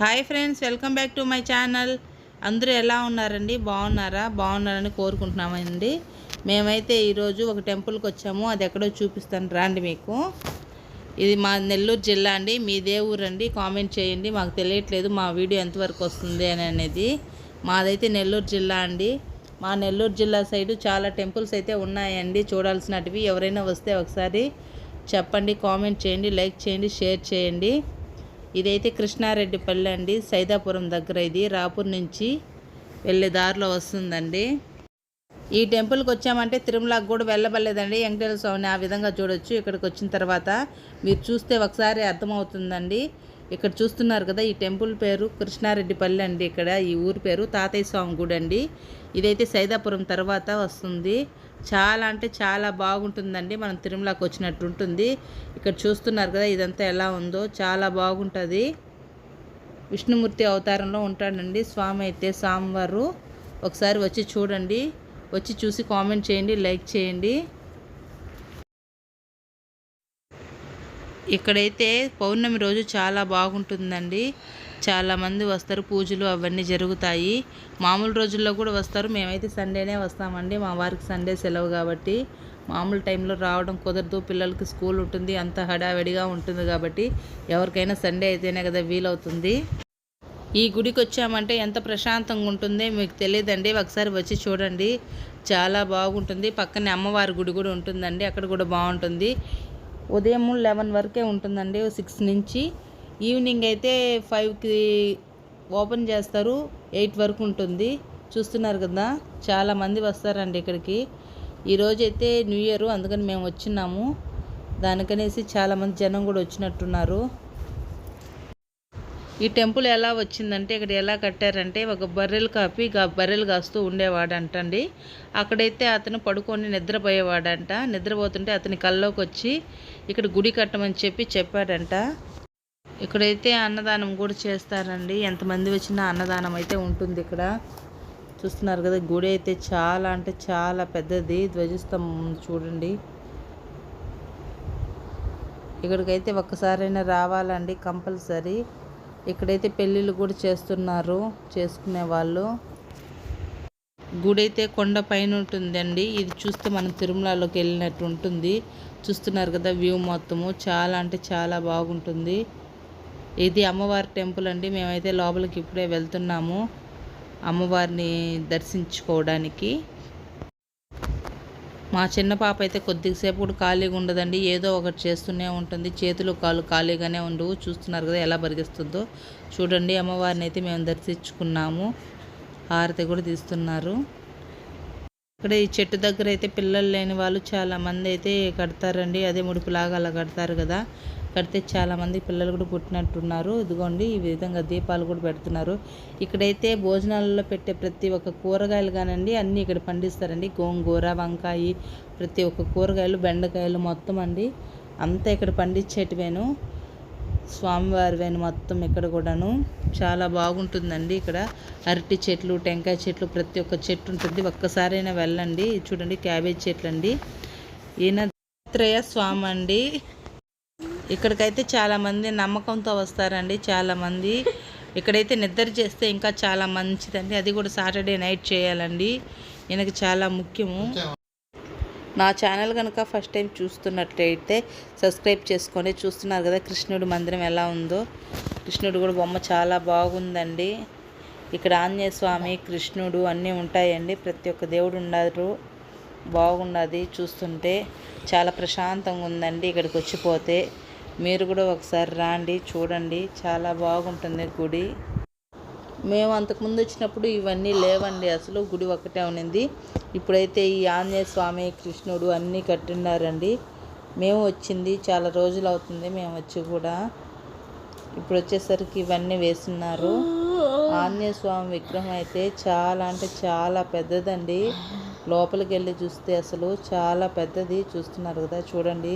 Hi friends, welcome back to my channel. అందరూ ఎలా ఉన్నారండి? బాగున్నారని కోరుకుంటున్నామండి. మేమైతే ఈరోజు ఒక టెంపుల్కి వచ్చాము. అది ఎక్కడో చూపిస్తాను రండి మీకు. ఇది మా నెల్లూరు జిల్లా అండి. మీదే ఊరండి? కామెంట్ చేయండి. మాకు తెలియట్లేదు మా వీడియో ఎంతవరకు వస్తుంది అనేది. మాదైతే నెల్లూరు జిల్లా అండి. మా నెల్లూరు జిల్లా సైడు చాలా టెంపుల్స్ అయితే ఉన్నాయండి చూడాల్సినటివి. ఎవరైనా వస్తే ఒకసారి చెప్పండి, కామెంట్ చేయండి, లైక్ చేయండి, షేర్ చేయండి. ఇదైతే కృష్ణారెడ్డిపల్లి అండి, సైదాపురం దగ్గర. ఇది రాపూర్ నుంచి వెళ్ళే దారిలో వస్తుందండి. ఈ టెంపుల్కి వచ్చామంటే తిరుమలకు కూడా వెళ్ళబడలేదండి. వెంకటేశ్వర స్వామిని ఆ విధంగా చూడొచ్చు. ఇక్కడికి వచ్చిన తర్వాత మీరు చూస్తే ఒకసారి అర్థమవుతుందండి. ఇక్కడ చూస్తున్నారు కదా, ఈ టెంపుల్ పేరు కృష్ణారెడ్డిపల్లి అండి. ఇక్కడ ఈ ఊరి పేరు తాతయ్య స్వామి గుడి అండి. ఇదైతే సైదాపురం తర్వాత వస్తుంది. చాలా అంటే చాలా బాగుంటుందండి. మనం తిరుమలకు వచ్చినట్టు ఉంటుంది. ఇక్కడ చూస్తున్నారు కదా ఇదంతా ఎలా ఉందో, చాలా బాగుంటుంది. విష్ణుమూర్తి అవతారంలో ఉంటాడండి స్వామి అయితే, స్వామివారు. ఒకసారి వచ్చి చూడండి, వచ్చి చూసి కామెంట్ చేయండి, లైక్ చేయండి. ఇక్కడైతే పౌర్ణమి రోజు చాలా బాగుంటుందండి. చాలామంది వస్తారు, పూజలు అవన్నీ జరుగుతాయి. మామూలు రోజుల్లో కూడా వస్తారు. మేమైతే సండేనే వస్తామండి. మా వారికి సండే సెలవు కాబట్టి మామూలు టైంలో రావడం కుదరదు. పిల్లలకి స్కూల్ ఉంటుంది, అంత హడావిడిగా ఉంటుంది కాబట్టి ఎవరికైనా సండే అయితేనే కదా వీలవుతుంది. ఈ గుడికి వచ్చామంటే ఎంత ప్రశాంతంగా ఉంటుందో మీకు తెలియదండి. ఒకసారి వచ్చి చూడండి, చాలా బాగుంటుంది. పక్కనే అమ్మవారి గుడి కూడా ఉంటుందండి, అక్కడ కూడా బాగుంటుంది. ఉదయం 11 వరకే ఉంటుందండి, 6 నుంచి. ఈవినింగ్ అయితే 5కి ఓపెన్ చేస్తారు, 8 వరకు ఉంటుంది. చూస్తున్నారు కదా, చాలామంది వస్తారండి ఇక్కడికి. ఈరోజు అయితే న్యూ ఇయర్, అందుకని మేము వచ్చినాము. దానికనేసి చాలామంది జనం కూడా వచ్చినట్టున్నారు. ఈ టెంపుల్ ఎలా వచ్చిందంటే, ఇక్కడ ఎలా కట్టారంటే, ఒక బర్రెలు కాపి బర్రెలు కాస్తూ ఉండేవాడంటండి. అక్కడైతే అతను పడుకొని నిద్రపోయేవాడంట. నిద్రపోతుంటే అతని కల్లోకి వచ్చి ఇక్కడ గుడి కట్టమని చెప్పాడంట. ఇక్కడైతే అన్నదానం కూడా చేస్తారండి. ఎంతమంది వచ్చినా అన్నదానం అయితే ఉంటుంది ఇక్కడ. చూస్తున్నారు కదా, గుడి అయితే చాలా అంటే చాలా పెద్దది. ధ్వజస్తంభం చూడండి. ఇక్కడికైతే ఒక్కసారైనా రావాలండి కంపల్సరీ. ఇక్కడైతే పెళ్ళిళ్ళు కూడా చేస్తున్నారు చేసుకునే వాళ్ళు. గుడి అయితే కొండ పైన ఉంటుందండి. ఇది చూస్తే మనం తిరుమలలోకి వెళ్ళినట్టు ఉంటుంది. చూస్తున్నారు కదా వ్యూ మొత్తము, చాలా అంటే చాలా బాగుంటుంది. ఇది అమ్మవారి టెంపుల్ అండి. మేమైతే లోపలికి ఇప్పుడే వెళ్తున్నాము అమ్మవారిని దర్శించుకోవడానికి. మా చిన్న పాప అయితే కొద్దిసేపు కూడా ఖాళీగా ఉండదండి, ఏదో ఒకటి చేస్తూనే ఉంటుంది. చేతులు కాళ్ళు ఖాళీగానే ఉండవు. చూస్తున్నారు కదా ఎలా పరిగిస్తుందో. చూడండి, అమ్మవారిని అయితే మేము దర్శించుకున్నాము. హారతి కూడా తీస్తున్నారు. ఇక్కడ ఈ చెట్టు దగ్గర అయితే పిల్లలు లేని వాళ్ళు చాలామంది అయితే కడతారండి. అదే ముడుపులాగా అలా కడతారు కదా, కడితే చాలామంది పిల్లలు కూడా పుట్టినట్టున్నారు. ఇదిగోండి, ఈ విధంగా దీపాలు కూడా పెడుతున్నారు. ఇక్కడైతే భోజనాలలో పెట్టే ప్రతి ఒక్క కూరగాయలు కానండి అన్నీ ఇక్కడ పండిస్తారండి. గోంగూర, వంకాయ, ప్రతి ఒక్క కూరగాయలు, బెండకాయలు మొత్తం అండి అంతా ఇక్కడ పండించేటివేను. స్వామివారివేను మొత్తం ఇక్కడ కూడాను. చాలా బాగుంటుందండి. ఇక్కడ అరటి చెట్లు, టెంకాయ చెట్లు, ప్రతి ఒక్క చెట్టు ఉంటుంది. ఒక్కసారైనా వెళ్ళండి. చూడండి, క్యాబేజ్ చెట్లు అండి. ఈయన దత్తాత్రేయ స్వామి అండి. ఇక్కడికైతే చాలామంది నమ్మకంతో వస్తారండి. చాలామంది ఇక్కడైతే నిద్ర చేస్తే ఇంకా చాలా మంచిదండి. అది కూడా సాటర్డే నైట్ చేయాలండి. ఈయనకి చాలా ముఖ్యము. నా ఛానల్ కనుక ఫస్ట్ టైం చూస్తున్నట్లయితే సబ్స్క్రైబ్ చేసుకోండి. చూస్తున్నారు కదా కృష్ణుడి మందిరం ఎలా ఉందో. కృష్ణుడు కూడా బొమ్మ చాలా బాగుందండి. ఇక్కడ ఆంజనేయ స్వామి, కృష్ణుడు అన్నీ ఉంటాయండి. ప్రతి ఒక్క దేవుడు ఉన్నారు. బాగున్నది చూస్తుంటే. చాలా ప్రశాంతంగా ఉందండి ఇక్కడికి వచ్చిపోతే. మీరు కూడా ఒకసారి రాండి, చూడండి, చాలా బాగుంటుంది గుడి. మేము అంతకుముందు వచ్చినప్పుడు ఇవన్నీ లేవండి, అసలు గుడి ఒక్కటే ఉన్నింది. ఇప్పుడైతే ఈ ఆంజనేయ స్వామి, కృష్ణుడు అన్నీ కట్టిన్నారండి. మేము వచ్చింది చాలా రోజులు అవుతుంది మేము వచ్చి కూడా. ఇప్పుడు వచ్చేసరికి ఇవన్నీ వేస్తున్నారు. ఆంజనేయ స్వామి విగ్రహం అయితే చాలా అంటే చాలా పెద్దదండి. లోపలికి వెళ్ళి చూస్తే అసలు చాలా పెద్దది. చూస్తున్నారు కదా, చూడండి